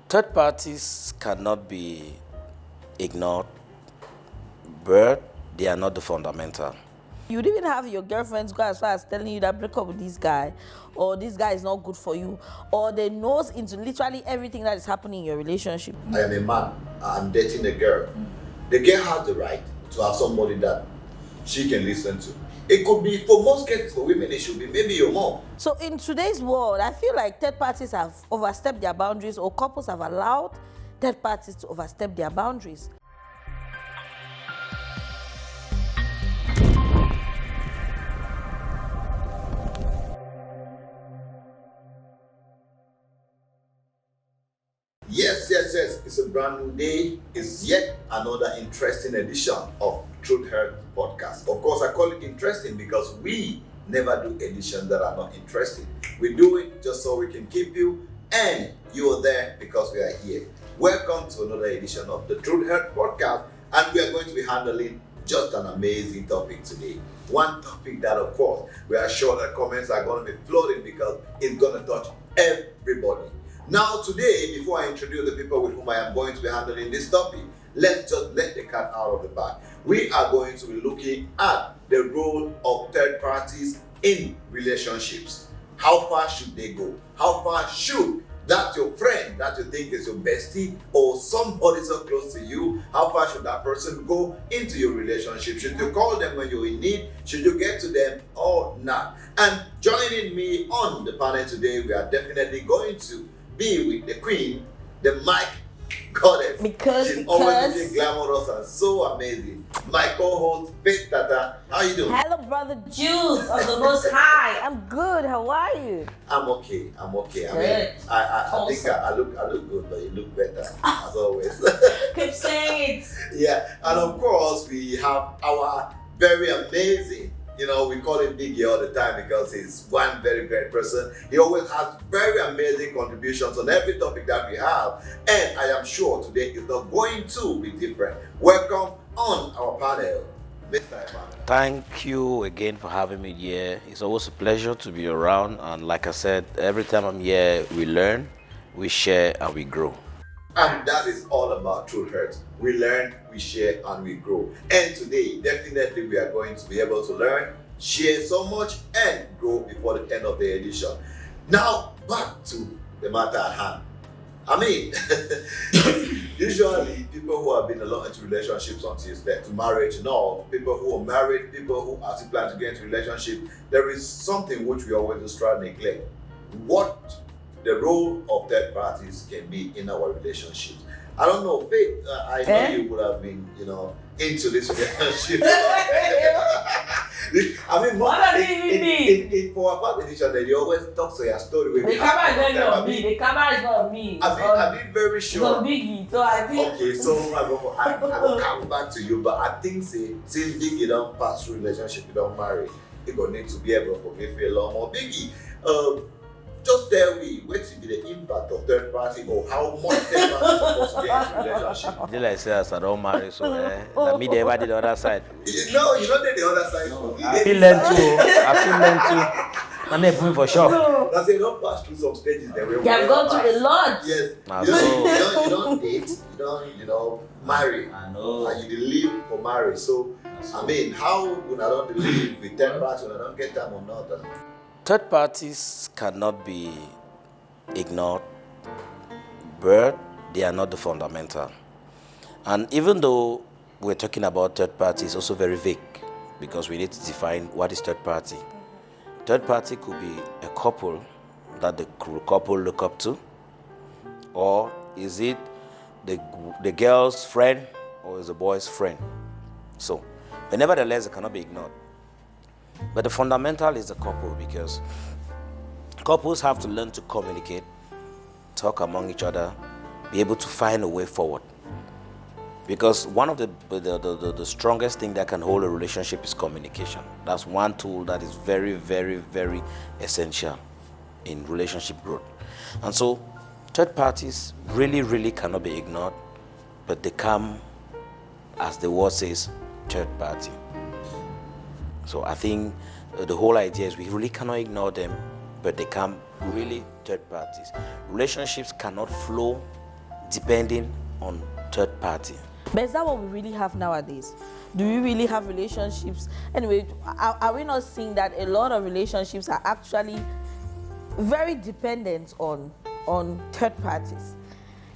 Third parties cannot be ignored, but they are not the fundamental. You'd even have your girlfriends go as far as telling you that break up with this guy, or this guy is not good for you, or they knows into literally everything that is happening in your relationship. I am a man, I'm dating a girl. The girl has the right to have somebody that she can listen to. It could be, for most cases, for women, it should be maybe your mom. So in today's world, I feel like third parties have overstepped their boundaries, or couples have allowed third parties to overstep their boundaries. Yes. It's a brand new day. It's yet another interesting edition of Truth Heard podcast. Of course, I call it interesting because we never do editions that are not interesting. We do it just so we can keep you, and you are there because we are here. Welcome to another edition of the Truth Heard podcast, and we are going to be handling just an amazing topic today. One topic that, of course, we are sure that comments are going to be flooding because it's going to touch everybody. Now today, before I introduce the people with whom I am going to be handling this topic, let's just let the cat out of the bag. We are going to be looking at the role of third parties in relationships. How far should they go? How far should that your friend that you think is your bestie or somebody so close to you, how far should that person go into your relationship? Should you call them when you're in need? Should you get to them or not? And joining me on the panel today, we are definitely going to be with the queen, the mic goddess. She's always looking glamorous and so amazing. My co-host, Faith Tata. How you doing? Hello, brother Juice of the Most High. I'm good. How are you? I'm okay. Good. I mean, I think I look good, but you look better as always. Keep saying it. Yeah, and of course we have our very amazing, we call him Biggie all the time because he's one very great person. He always has very amazing contributions on every topic that we have, and I am sure today is not going to be different. Welcome on our panel, Mr. Emmanuel. Thank you again for having me here. It's always a pleasure to be around, and like I said, every time I'm here, we learn, we share, and we grow. And that is all about Truth Heard. We learn, we share, and we grow. And today, definitely we are going to be able to learn, share so much, and grow before the end of the edition. Now, back to the matter at hand. I mean, usually people who have been a lot into relationships until it's led to marriage and all, people who are married, people who are still planning to get into relationship, there is something which we always just try to neglect. What the role of third parties can be in our relationships. I don't know, Faith, I know you would have been, into this relationship. I mean, What does it even mean? in for our part edition, they always talk to your story. The camera is not on me. The camera is not on me. I've been very It's sure. on Biggie. So I think. Okay, so I will come back to you, but I think since Biggie don't pass through relationship, you don't marry, you gonna need to be able to forgive you a lot more. Biggie, just tell me what will be the impact of third party or how much third party is supposed to get into relationship. Just like say, as I don't marry, so me they ever did the other side. No, you don't take the other side. I feel learn too. I'm not going for sure. That's it, don't pass through some stages that we They have gone through a lot. Yes. Nah, You don't date, you don't marry. I know. And you live for marriage. So I mean, how when I don't believe with third party when I don't get them or not? Third parties cannot be ignored, but they are not the fundamental. And even though we're talking about third party, it's also very vague because we need to define what is third party. Third party could be a couple that the couple look up to, or is it the girl's friend or is the boy's friend? So, but nevertheless, it cannot be ignored. But the fundamental is the couple because couples have to learn to communicate, talk among each other, be able to find a way forward. Because one of the strongest thing that can hold a relationship is communication. That's one tool that is very, very, very essential in relationship growth. And so third parties really, really cannot be ignored, but they come, as the word says, third party. So I think the whole idea is we really cannot ignore them, but they come really third parties. Relationships cannot flow depending on third party. But is that what we really have nowadays? Do we really have relationships? Anyway, are we not seeing that a lot of relationships are actually very dependent on third parties?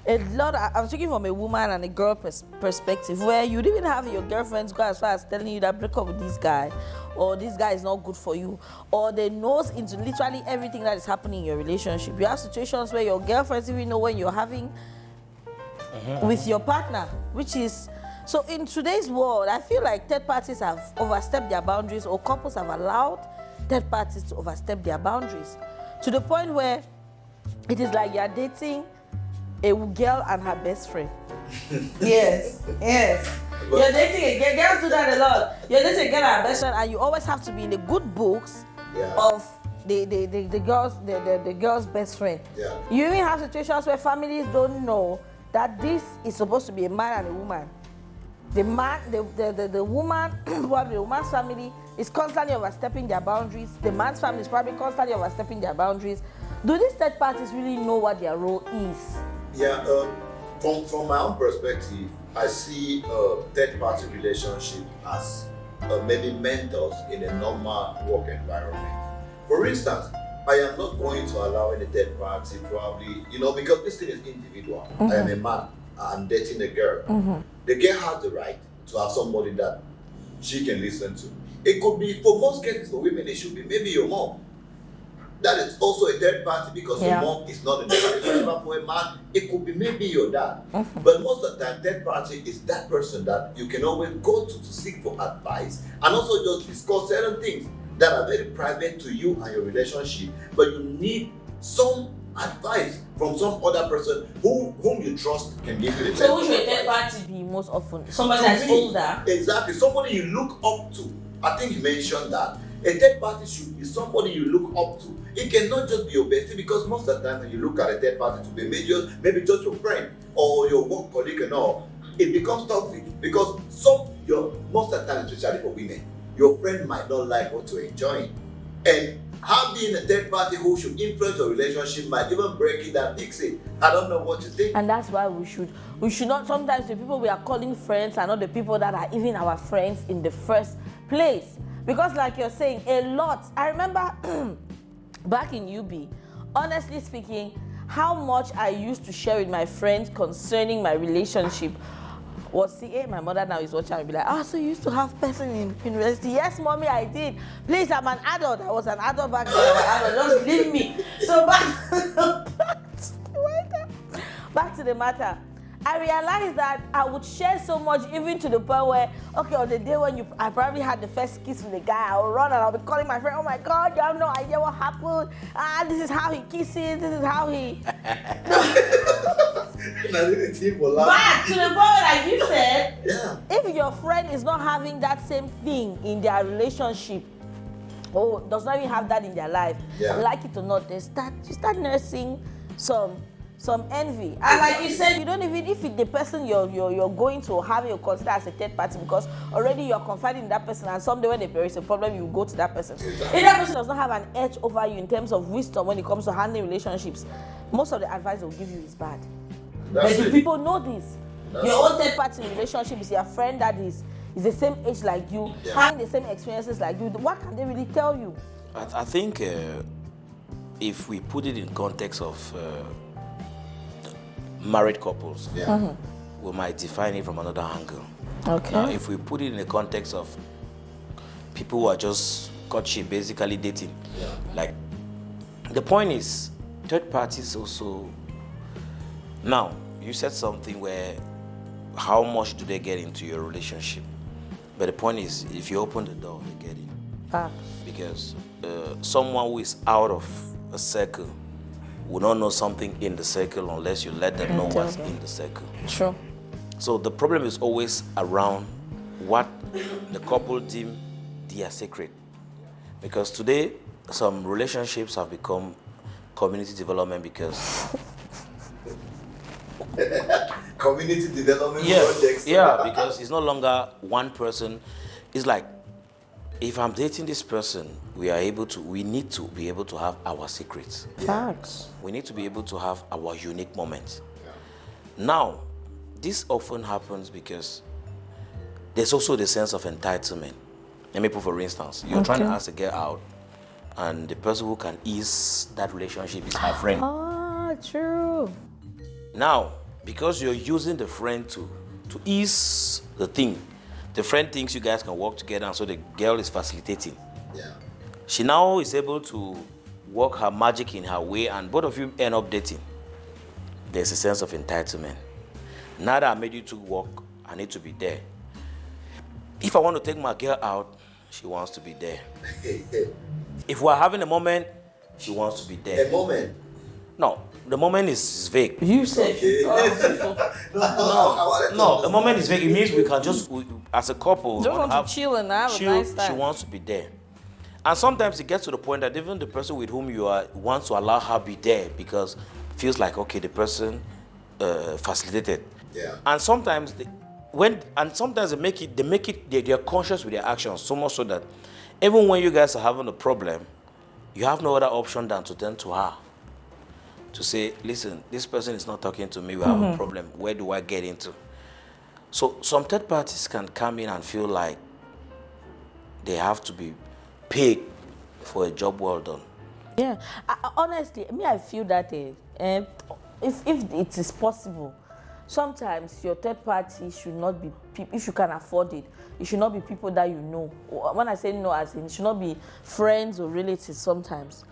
I'm speaking from a woman and a girl perspective, where you'd even have your girlfriends go as far as telling you that break up with this guy, or this guy is not good for you, or they knows into literally everything that is happening in your relationship. You have situations where your girlfriends even know when you're having with your partner, which is so in today's world. I feel like third parties have overstepped their boundaries, or couples have allowed third parties to overstep their boundaries to the point where it is like you're dating a girl and her best friend. Yes. You're dating a girl. Girls do that a lot. You're dating a girl and her best friend, and you always have to be in the good books of the girl's best friend. Yeah. You even have situations where families don't know that this is supposed to be a man and a woman. The woman, probably the woman's family is constantly overstepping their boundaries. The man's family is probably constantly overstepping their boundaries. Do these third parties really know what their role is? Yeah, from my own perspective, I see third-party relationship as maybe mentors in a normal work environment. For instance, I am not going to allow any third party, probably, because this thing is individual. I am a man, I'm dating a girl. The girl has the right to have somebody that she can listen to. It could be, for most cases, for women, it should be maybe your mom. That is also a third party, because your mom is not in the marriage. But for a man, it could be maybe your dad. But most of the time, third party is that person that you can always go to seek for advice, and also just discuss certain things that are very private to you and your relationship, but you need some advice from some other person whom you trust can give you the best. So who should a third party be most often? Somebody that's older? Exactly, somebody you look up to. I think you mentioned that. A third party should be somebody you look up to. It cannot just be your bestie, because most of the time when you look at a third party to be maybe just your friend or your work colleague and all, it becomes toxic, because most of the time, especially for women, your friend might not like what you're enjoying. And having a third party who should influence your relationship might even break it and fix it. I don't know what you think. And that's why we should not, sometimes the people we are calling friends are not the people that are even our friends in the first place. Because like you're saying, a lot. I remember back in UB, honestly speaking, how much I used to share with my friends concerning my relationship was, my mother now is watching and be like, so you used to have person in university? Yes, mommy, I did. Please, I'm an adult. I was an adult back then. Just leave me. So back to the matter. I realized that I would share so much, even to the point where, on the day when I probably had the first kiss with the guy, I'll run and I'll be calling my friend, oh my God, you have no idea what happened. This is how he kisses, this is how he... But to the point like you said, if your friend is not having that same thing in their relationship, or does not even have that in their life, like it or not, you start nursing some envy. And like you said, you don't even, if it's the person you're going to have, you consider as a third party, because already you're confiding in that person, and someday when there is a problem, you go to that person. If that person does not have an edge over you in terms of wisdom when it comes to handling relationships, most of the advice they'll give you is bad. But do people know this? Your own third party relationship is your friend that is the same age like you, having the same experiences like you. What can they really tell you? I think if we put it in context of married couples, we might define it from another angle. Okay. Now, if we put it in the context of people who are just courtship, basically dating, like the point is, third parties also. Now, you said something where how much do they get into your relationship? But the point is, if you open the door, you get in. Because someone who is out of a circle will not know something in the circle unless you let them know what's in the circle. Sure. So the problem is always around what the couple deem their secret. Because today, some relationships have become community development because... community development projects. Yeah, because it's no longer one person. It's like, if I'm dating this person, we need to be able to have our secrets. Facts. We need to be able to have our unique moments. Now, this often happens because there's also the sense of entitlement. Let me put for instance, you're trying to ask a girl out, and the person who can ease that relationship is her friend. Ah, true. Now, because you're using the friend to ease the thing, the friend thinks you guys can work together, and so the girl is facilitating. Yeah. She now is able to work her magic in her way, and both of you end up dating. There's a sense of entitlement. Now that I made you two work, I need to be there. If I want to take my girl out, she wants to be there. If we're having a moment, she wants to be there. A moment. No, the moment is vague. You said No, the moment is vague. It means we can just, as a couple, just want to chill and have a nice time. She wants to be there. And sometimes it gets to the point that even the person with whom you are wants to allow her be there because it feels like, okay, the person facilitated. Yeah. And sometimes they are conscious with their actions, so much so that even when you guys are having a problem, you have no other option than to turn to her to say, listen, this person is not talking to me, we have a problem, where do I get into? So some third parties can come in and feel like they have to be paid for a job well done. Yeah, honestly, I feel that if it is possible, sometimes your third party should not be people, if you can afford it, it should not be people that you know. When I say no, as in, it should not be friends or relatives. Sometimes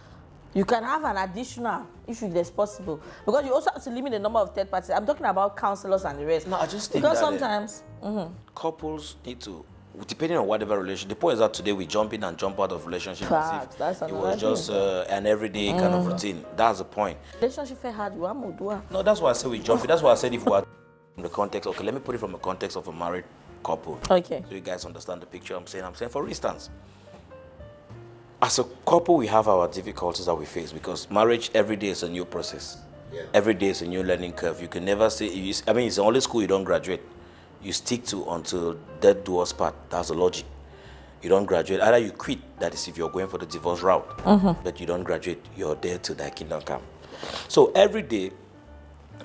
you can have an additional if it is possible, because you also have to limit the number of third parties. I'm talking about counselors and the rest. No, I just think because that sometimes couples need to, depending on whatever relationship. The point is that today we jump in and jump out of relationship Facts, as if that's it was just an everyday kind of routine. That's the point. relationship fair hard, you want more. No, that's why I said we jump in. That's why I said if we are from the context. Okay, let me put it from the context of a married couple. Okay. So you guys understand the picture I'm saying. For instance, as a couple, we have our difficulties that we face because marriage every day is a new process. Yeah. Every day is a new learning curve. You can never say, it's the only school you don't graduate. You stick to until death do us part. That's the logic. You don't graduate. Either you quit, that is if you're going for the divorce route, but you don't graduate. You're there till thy kingdom come. So every day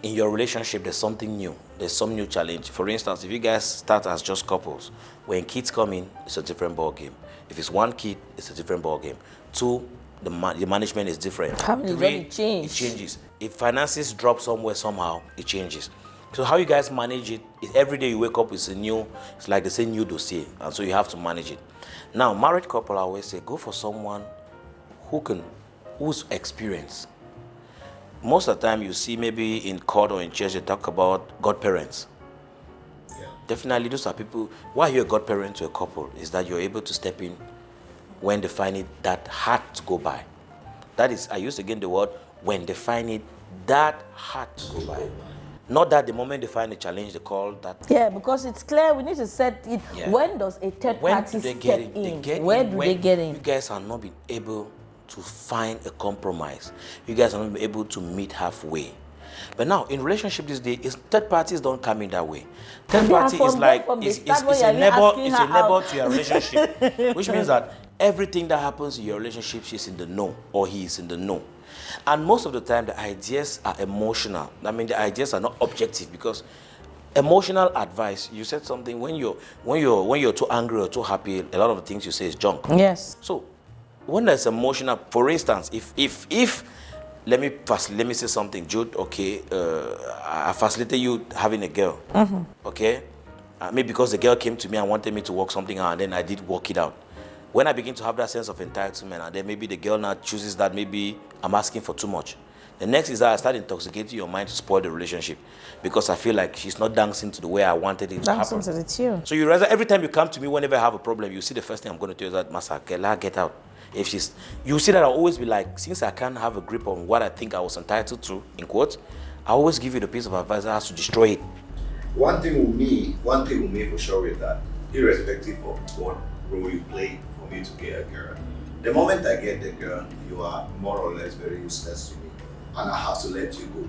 in your relationship, there's something new. There's some new challenge. For instance, if you guys start as just couples, when kids come in, it's a different ball game. If it's one kid, it's a different ball game. Two, the management is different. Three, it changes. If finances drop somewhere somehow, it changes. So how you guys manage it is every day you wake up with it's like they say new dossier, and so you have to manage it. Now, married couple, I always say, go for someone who's experienced. Most of the time you see maybe in court or in church, they talk about godparents. Yeah. Definitely, those are people. Why you're a godparent to a couple is that you're able to step in when they find it that hard to go by. That is, I use again the word, when they find it that hard to go by. Not that the moment they find a challenge, they call that. Yeah, because it's clear we need to set it. Yeah. When does a third party step in? Where do they get in? You guys are not being able to find a compromise. You guys are not being able to meet halfway. But now, in relationship these days, third parties don't come in that way. Third party is like, it's a neighbor to your relationship, which means that everything that happens in your relationship, she's in the know, or he is in the know. And most of the time, the ideas are emotional. The ideas are not objective, because emotional advice, you said something, when you're too angry or too happy, a lot of the things you say is junk. Yes. So when there's emotional, for instance, if let me say something, Jude, okay, I facilitated you having a girl, okay? Maybe because the girl came to me and wanted me to work something out, and then I did work it out. When I begin to have that sense of entitlement, and then maybe the girl now chooses that maybe I'm asking for too much. The next is that I start intoxicating your mind to spoil the relationship, because I feel like she's not dancing to the way I wanted it to happen. Dancing to the tune. So you realize that every time you come to me, whenever I have a problem, you see the first thing I'm going to tell you is that, Masakela, get out. You see that I'll always be like, since I can't have a grip on what I think I was entitled to, in quotes, I always give you the piece of advice that has to destroy it. One thing with me for sure is that, irrespective of what role you play for me to get a girl, the moment I get the girl, you are more or less very useless to me, and I have to let you go.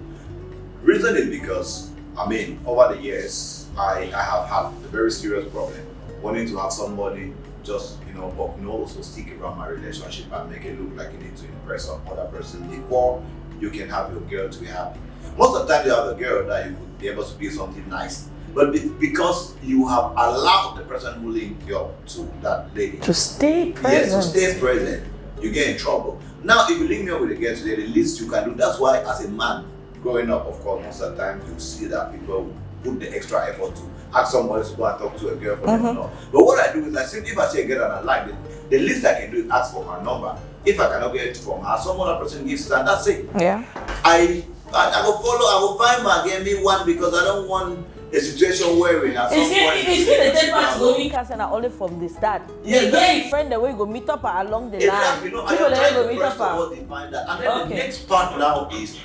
Reason is because, over the years, I have had a very serious problem wanting to have somebody just, but also stick around my relationship and make it look like you need to impress some other person before you can have your girl to be happy. Most of the time, you have a girl that you could be able to do something nice, but because you have allowed the person who linked you up to that lady To stay present. yes, to stay present, you get in trouble. Now, if you link me up with a girl today, the least you can do. That's why, as a man growing up, of course, most of the time you see that people put the extra effort to ask somebody to go and talk to a girl for them. No. But what I do is, if I see a girl and I like it, the least I can do is ask for her number. If I cannot get it from her, some other person gives it, and that's it. Yeah. I will follow. I will find my get me one because I don't want a situation wherein at some point It's the third party going cancel only from the start. Yeah, They get a friend the way you go meet up her along the exactly. line. No, I am People trying go to meet first up of all her. define that, and then the next part now is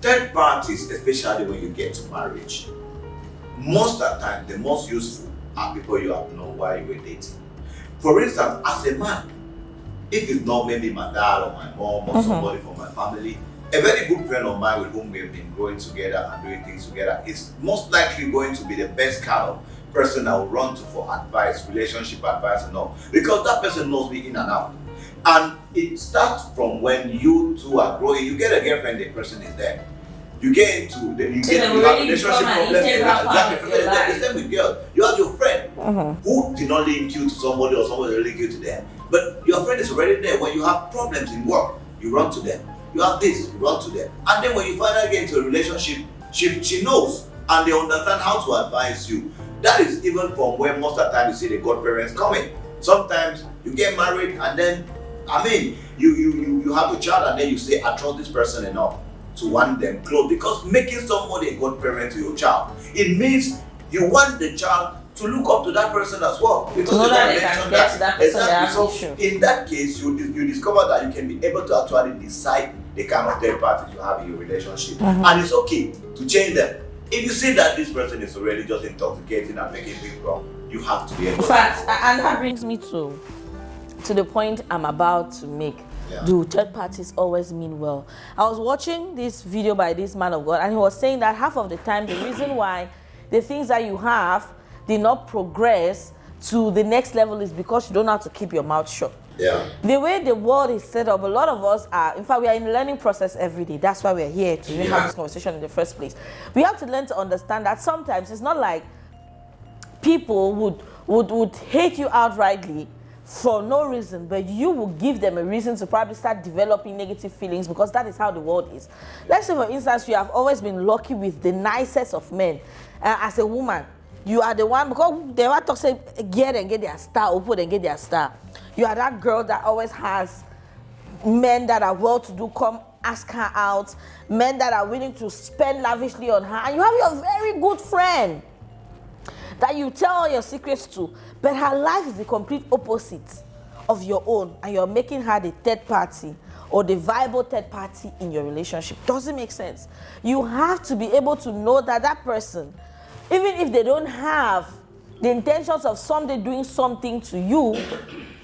third parties, especially when you get to marriage. Most of the time, the most useful are people you have known while you were dating. For instance, as a man, if it's not maybe my dad or my mom or somebody from my family, a very good friend of mine with whom we've been growing together and doing things together is most likely going to be the best kind of person I will run to for advice, relationship advice and all. Because that person knows me in and out. And it starts from when you two are growing. You get a girlfriend, the person is there. You get into you have relationship problems. Exactly. The same with girls. You have your friend who did not link you to somebody or somebody link you to them. But your friend is already there. When you have problems in work, you run to them. You have this, you run to them. And then when you finally get into a relationship, she knows and they understand how to advise you. That is even from where most of the time you see the godparents coming. Sometimes you get married and then, you have a child and then you say, I trust this person enough to want them close. Because making somebody a godparent to your child, it means you want the child to look up to that person as well. Because so that they can get to that person exactly. So in that case, you discover that you can be able to actually decide the kind of third parties you have in your relationship. And it's okay to change them. If you see that this person is already just intoxicating and making things wrong, you have to be able to. In fact, and that brings me to the point I'm about to make. Yeah. Do third parties always mean well? I was watching this video by this man of God and he was saying that half of the time the reason why the things that you have did not progress to the next level is because you don't know how to keep your mouth shut. Yeah. The way the world is set up, a lot of us are, in fact, we are in the learning process every day. That's why we're here to even have this conversation in the first place. We have to learn to understand that sometimes it's not like people would hate you outrightly for no reason, but you will give them a reason to probably start developing negative feelings because that is how the world is. Let's say, for instance, you have always been lucky with the nicest of men. As a woman, you are the one, because they were talk say, get and get their star, open and get their star. You are that girl that always has men that are well-to-do come ask her out, men that are willing to spend lavishly on her, and you have your very good friend that you tell all your secrets to, but her life is the complete opposite of your own, and you're making her the third party or the viable third party in your relationship. Doesn't make sense. You have to be able to know that that person, even if they don't have the intentions of someday doing something to you,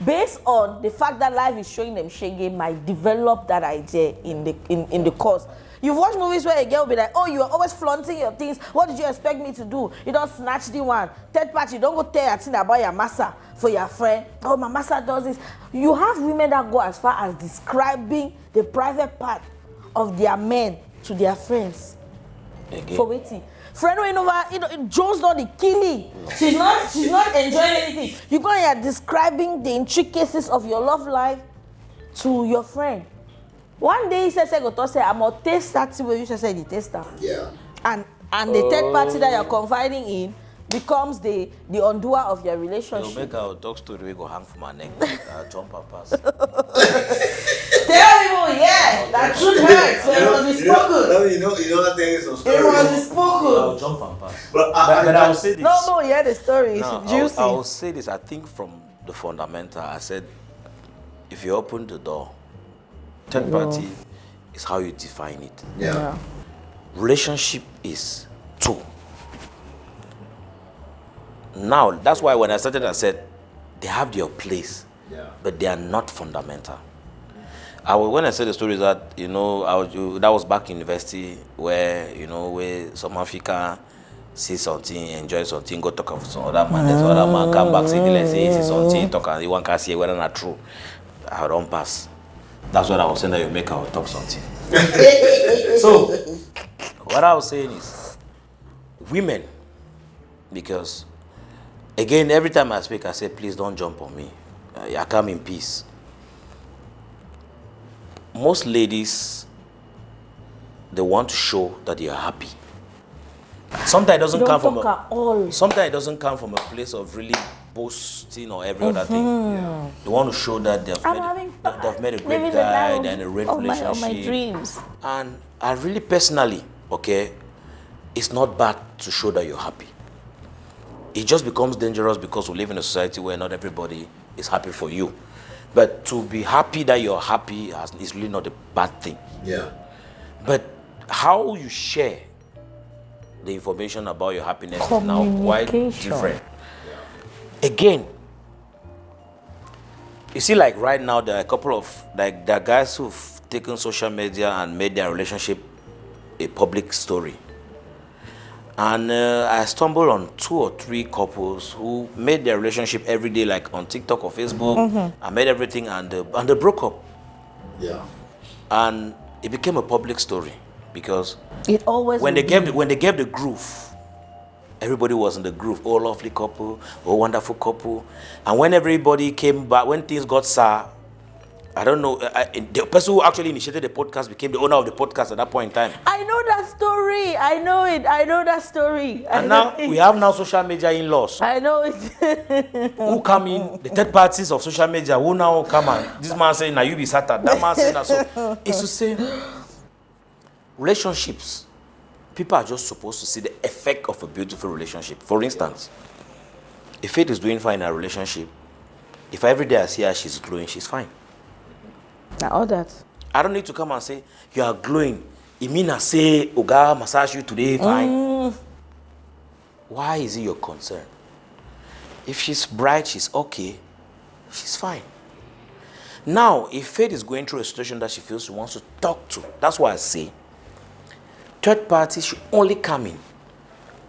based on the fact that life is showing them shege, might develop that idea in the course. You've watched movies where a girl will be like, oh, you are always flaunting your things. What did you expect me to do? You don't snatch the one. Third party, you don't go tell a thing about your massa for your friend. Oh, my massa does this. You have women that go as far as describing the private part of their men to their friends. Again. For waiting. Friend went over, Jones not the killing. She's not enjoying anything. You go and you're describing the intricacies of your love life to your friend. One day he said, I'm gonna taste that thing where you said the taster. Yeah. And the third party that you're confiding in becomes the undoer of your relationship. You'll make our dog story we go hang from my neck. Jump and pass. Tell people, that truth hurts. It must be spoken. You know that there is some story. It must be spoken. I'll jump and pass. But I will say this. No, you heard the story. It's juicy. I will say this. I think from the fundamental, I said, if you open the door, third party is how you define it. Yeah. Relationship is two. Now, that's why when I started, I said, they have their place, but they are not fundamental. When I said the story that, that was back in university where, where some African see something, enjoy something, go talk of some other man, there's other man come back, see something, talk, and one can see whether not true. I don't pass. That's what I was saying, that you make our talk something. So, What I was saying is, women, because again, every time I speak, I say, please don't jump on me. I come in peace. Most ladies, they want to show that they are happy. Sometimes it doesn't come from sometimes it doesn't come from a place of really boasting or every other thing. Yeah. They want to show that they've met a great guy, they're in a great relationship. Of my dreams. And I really personally, okay, it's not bad to show that you're happy. It just becomes dangerous because we live in a society where not everybody is happy for you. But to be happy that you're happy is really not a bad thing. Yeah. But how you share the information about your happiness is now quite different. Again, you see, like right now, there are a couple of there are guys who've taken social media and made their relationship a public story. And I stumbled on 2 or 3 couples who made their relationship every day, like on TikTok or Facebook, and made everything, and they broke up. Yeah. And it became a public story because it always when they gave the groove, everybody was in the groove. Oh, lovely couple, oh, wonderful couple. And when everybody came back, when things got sour, I don't know, the person who actually initiated the podcast became the owner of the podcast at that point in time. I know that story. I know it. I know that story. And now we have social media in-laws. I know it. Who come in, the third parties of social media, who now come and this man saying, now you be Satan, that man saying that. So it's to say, relationships, people are just supposed to see the effect of a beautiful relationship. For instance, if Faith is doing fine in a relationship, if every day I see her, she's glowing, she's fine. All that. I don't need to come and say, you are glowing. It means I say, Oga, massage you today, fine. Why is it your concern? If she's bright, she's okay, she's fine. Now, if Faith is going through a situation that she feels she wants to talk to, that's why I say, third parties should only come in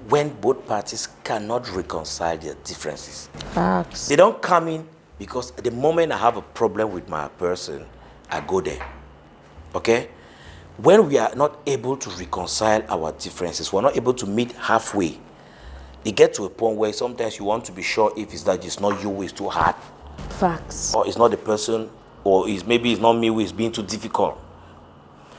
when both parties cannot reconcile their differences. Facts. They don't come in because the moment I have a problem with my person, I go there. Okay? When we are not able to reconcile our differences, we're not able to meet halfway, it gets to a point where sometimes you want to be sure if it's that it's not you who is too hard. Facts. Or it's not the person, or maybe it's not me who is being too difficult.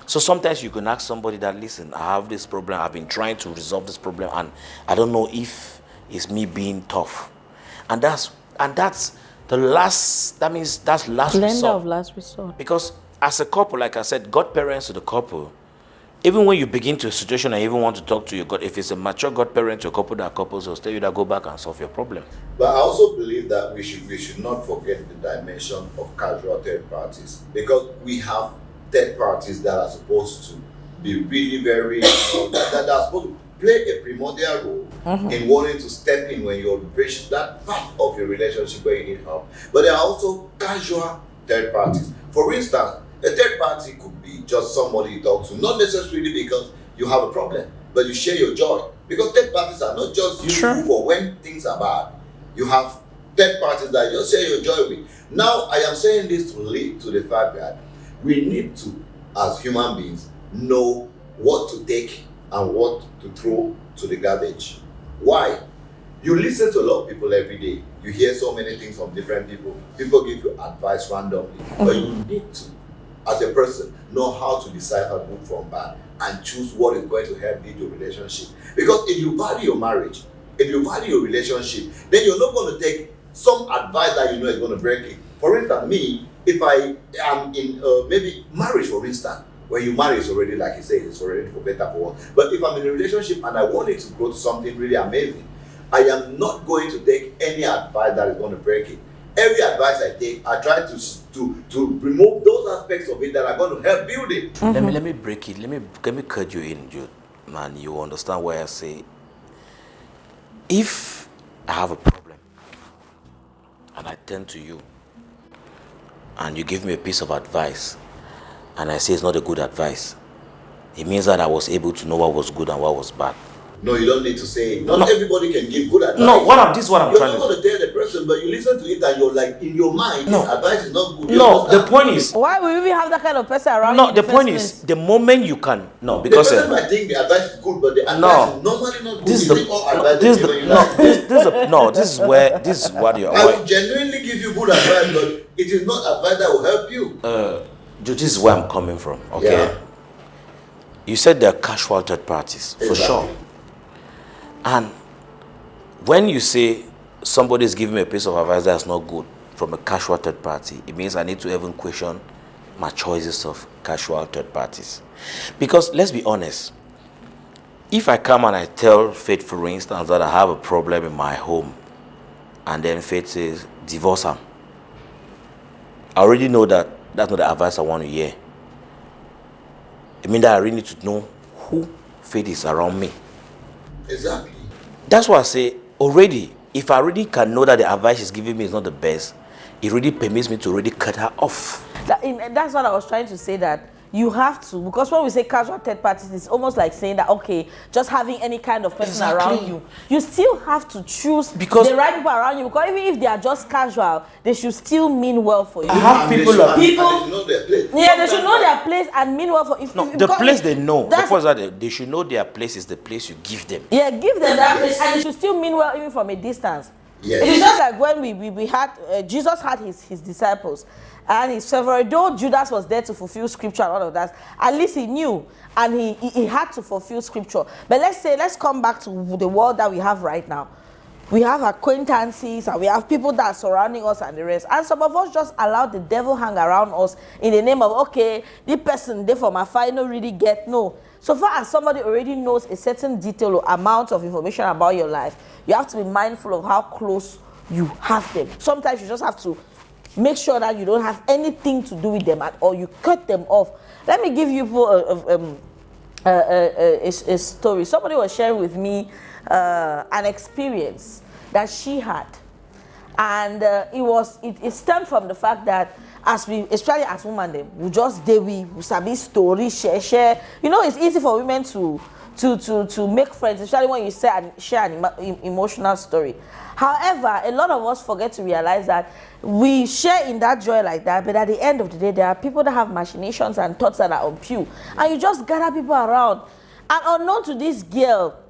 So sometimes you can ask somebody that, listen, I have this problem, I've been trying to resolve this problem, and I don't know if it's me being tough. And that's the last, that means that's last resort. Of last resort. Because as a couple, like I said, godparents to the couple, even when you begin to a situation and even want to talk to your God, if it's a mature godparent to a couple that are couples, they'll tell you that go back and solve your problem. But I also believe that we should not forget the dimension of casual third parties, because we have third parties that are supposed to be really very that are supposed to play a primordial role in wanting to step in when you're reaching that part of your relationship where you need help. But there are also casual third parties. For instance, a third party could be just somebody you talk to, not necessarily because you have a problem, but you share your joy. Because third parties are not just you for when things are bad. You have third parties that you share your joy with. Now, I am saying this to lead to the fact that we need to, as human beings, know what to take and what to throw to the garbage. Why? You listen to a lot of people every day. You hear so many things from different people. People give you advice randomly. But you need to, as a person, know how to decipher good from bad and choose what is going to help lead your relationship. Because if you value your marriage, if you value your relationship, then you're not going to take some advice that you know is going to break it. For instance, me, if I am in maybe marriage, for instance, when you marry, it's already, like you say, it's already for better, for worse. But if I'm in a relationship and I want it to grow to something really amazing, I am not going to take any advice that is going to break it. Every advice I take, I try to remove those aspects of it that are going to help build it. Let me break it. Let me cut you in, Jude. Man, you understand why I say, if I have a problem and I turn to you and you give me a piece of advice and I say it's not a good advice, it means that I was able to know what was good and what was bad. No, you don't need to say it. Not everybody can give good advice. No, this is what I'm you're trying to not going to tell the person, but you listen to it and you're like, in your mind, No. this advice is not good. No, the point is, Why would we even have that kind of person around? no, you the in point first is, place? the moment you can, no, The because person might think the advice is good, but the advice No. is normally not good. this is You the, think all no, advice this is is the, given you no, like this is what you're. I will genuinely give you good advice, but it is not advice that will help you. This is where I'm coming from. Okay, Yeah. you said there are casual third parties for Exactly. sure, and when you say somebody is giving me a piece of advice that's not good from a casual third party, it means I need to even question my choices of casual third parties. Because let's be honest, if I come and I tell Faith, for instance, that I have a problem in my home, and then Faith says, divorce him, I already know that that's not the advice I want to hear. It means that I really need to know who Faith is around me. Exactly. That's why I say, already, if I already can know that the advice she's giving me is not the best, it really permits me to already cut her off. That's what I was trying to say, that you have to, because when we say casual third parties, it's almost like saying that, okay, just having any kind of person around you, you still have to choose Because the right people around you, because even if they are just casual, they should still mean well for you. I have And people they should- like- and People- they should know their place. Yeah, they should know their place and mean well for you. No, the place they know. The That's, point is that they should know their place is the place you give them. yeah, give them that place, and they should still mean well even from a distance. Yes. It is just like when we had Jesus had his disciples and his favorite. Though Judas was there to fulfill scripture and all of that, at least he knew and he had to fulfill scripture. But let's come back to the world that we have right now. We have acquaintances and we have people that are surrounding us and the rest. And some of us just allow the devil hang around us in the name of, okay, this person they for my final really get. No. So far as somebody already knows a certain detail or amount of information about your life, you have to be mindful of how close you have them. Sometimes you just have to make sure that you don't have anything to do with them at all. You cut them off. Let me give you a story. Somebody was sharing with me an experience that she had, and it stemmed from the fact that as we, especially as women, we just we sabi story share. You know, it's easy for women to make friends, especially when you share an emotional story. However, a lot of us forget to realize that we share in that joy like that, but at the end of the day, there are people that have machinations and thoughts that are unpure, and you just gather people around. And unknown to this girl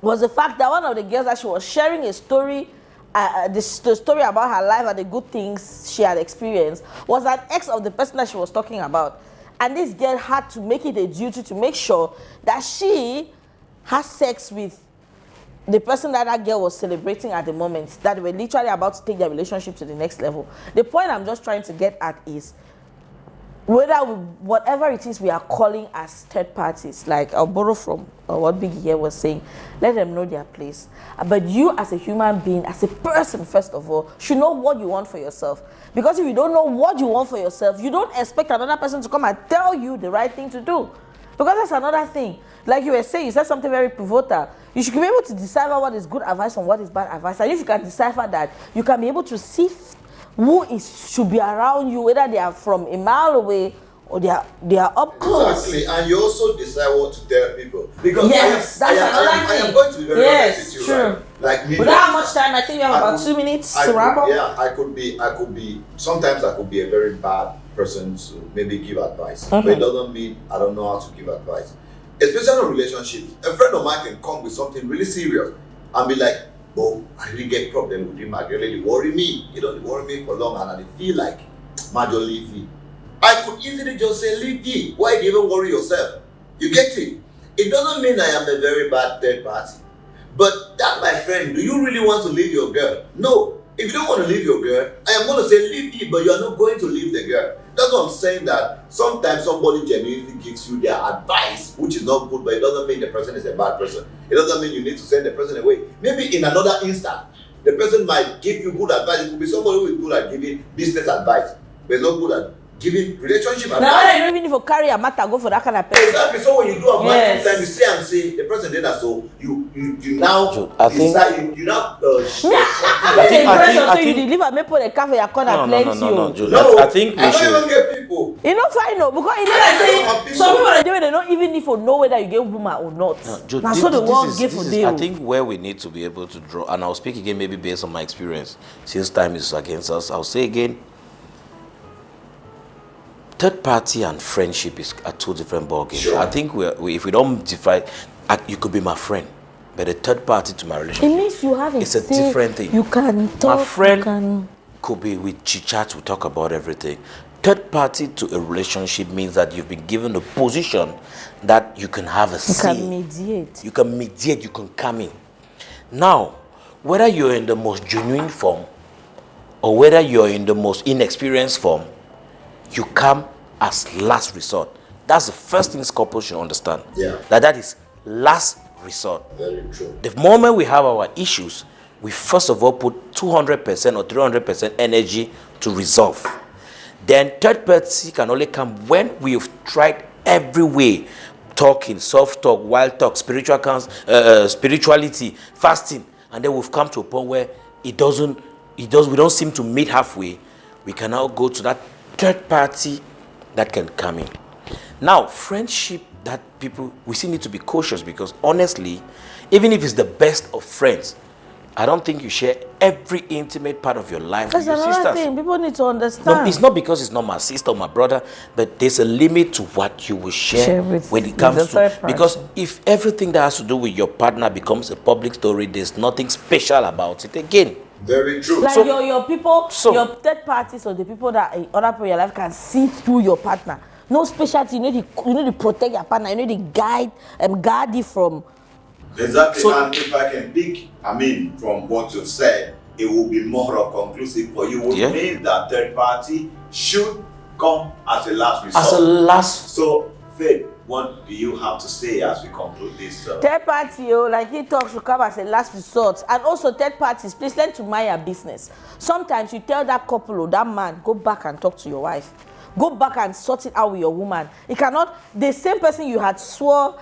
was the fact that one of the girls that she was sharing a story, the story about her life and the good things she had experienced, was an ex of the person that she was talking about. And this girl had to make it a duty to make sure that she has sex with the person that girl was celebrating at the moment, that they were literally about to take their relationship to the next level. The point I'm just trying to get at is, whatever it is we are calling as third parties, like I'll borrow from what Biggie here was saying, let them know their place. But you as a human being, as a person, first of all, should know what you want for yourself. Because if you don't know what you want for yourself, you don't expect another person to come and tell you the right thing to do. Because that's another thing. Like you were saying, you said something very pivotal. You should be able to decipher what is good advice from what is bad advice. And if you can decipher that, you can be able to see who should be around you, whether they are from a mile away or they are up close. Exactly, and you also decide what to tell people. Because Yes, that's another thing. I am going to be very honest with you. True. Right? Like me, Without much time, I think we have about 2 minutes to wrap up. Yeah, I could be. Sometimes I could be a very bad person to maybe give advice, but it doesn't mean I don't know how to give advice. Especially in relationships, a friend of mine can come with something really serious and be like, "Oh, I really get problem with him. I really worry me. You don't worry me for long, and I feel like major leafy." I could easily just say, "Leave ye. Why do you even worry yourself?" You get it? It doesn't mean I am a very bad third party. But that, my friend, do you really want to leave your girl? No. If you don't want to leave your girl, I am going to say leave ye, but you are not going to leave the girl. That's what I'm saying, that sometimes somebody genuinely gives you their advice, which is not good, but it doesn't mean the person is a bad person. It doesn't mean you need to send the person away. Maybe in another instant, the person might give you good advice. It could be somebody who is good at giving business advice, but is not good at giving relationship Now I don't even need to carry a matter go for that kind of person. Exactly. So when you do a man, Yes. sometimes you stay and say the person did that. So you now Joe, I think- decide you now. I think I so you think- deliver me put a cafe your corner No, plenty. no, Joe. No, I think we I don't should. even get people. You know fine no because you know I like don't have say people. some people they don't even need to know whether you get woman or not. Joe, Now so the world give this for is, them. I think where we need to be able to draw, and I'll speak again maybe based on my experience, since time is against us. I'll say again, third party and friendship are two different ballgames. Sure. I think if we don't divide, you could be my friend, but a third party to my It relationship, means you have it's a different thing. You can talk. My friend You can, could be with chit-chat, we talk about everything. Third party to a relationship means that you've been given a position that you can have a you say. can mediate. You can mediate, you can come in. Now, whether you're in the most genuine form or whether you're in the most inexperienced form, you come as last resort. That's the first thing couples should understand. Yeah. That is last resort. Very true. The moment we have our issues, we first of all put 200% or 300% energy to resolve. Then third party can only come when we've tried every way, talking, self-talk, wild talk, spirituality, fasting, and then we've come to a point where we don't seem to meet halfway. We can now go to that third party that can come in. Now, friendship that people, we still need to be cautious because honestly, even if it's the best of friends, I don't think you share every intimate part of your life That's with your another sisters. thing. People need to No, understand. it's not because it's not my sister or my brother, but there's a limit to what you will share Share with when it the comes to. third person. Because if everything that has to do with your partner becomes a public story, there's nothing special about it again. Very true. Like So- your people, so- your third parties or the people that in other people in your life can see through your partner. No specialty. You need to protect your partner. You need to guard it from. Exactly. So- and if I can pick, from what you've said, it will be more of conclusive for you. Would Yeah. mean that third party should come as a last resort. As a last, So, Faith, what do you have to say as we conclude this? Third party, like he talks, should come as a last resort. And also third parties, please learn to mind your business. Sometimes you tell that couple or that man, go back and talk to your wife. Go back and sort it out with your woman. It cannot, the same person you had swore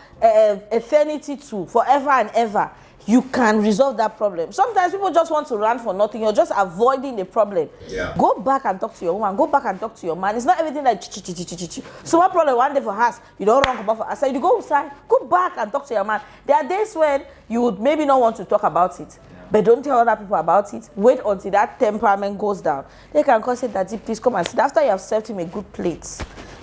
eternity to forever and ever, you can resolve that problem. Sometimes people just want to run for nothing. You're just avoiding the problem. Yeah. Go back and talk to your woman. Go back and talk to your man. It's not everything like so one problem one day for us, you don't run about for us. You go outside, go back and talk to your man. There are days when you would maybe not want to talk about it. But don't tell other people about it. Wait until that temperament goes down. They can call say, Daddy, please come and sit. After you have served him a good plate.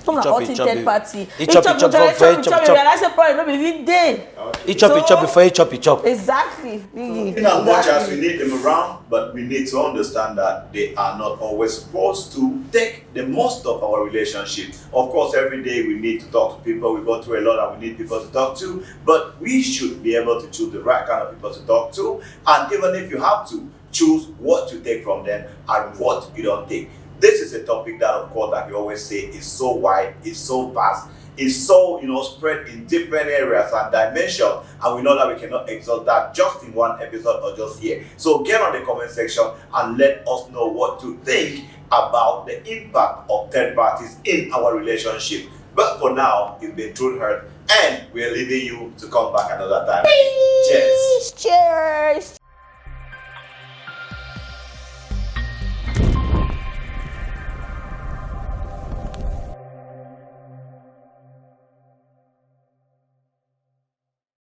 Come and out in third party. He chop. You realize the problem not be even there. He chop before he chop. Exactly. In as much as we need them around, but we need to understand that they are not always supposed to take the most of our relationship. Of course, every day we need to talk to people. We go through a lot and we need people to talk to, but we should be able to choose the right kind of people to talk to. And even if you have to, choose what you take from them and what you don't take. This is a topic that, of course, like we always say, is so wide, is so vast, is so, spread in different areas and dimensions, and we know that we cannot exhaust that just in one episode or just here. So get on the comment section and let us know what you think about the impact of third parties in our relationship. But for now, it's been Truth Hurt, and we're leaving you to come back another time. Cheers. Cheers.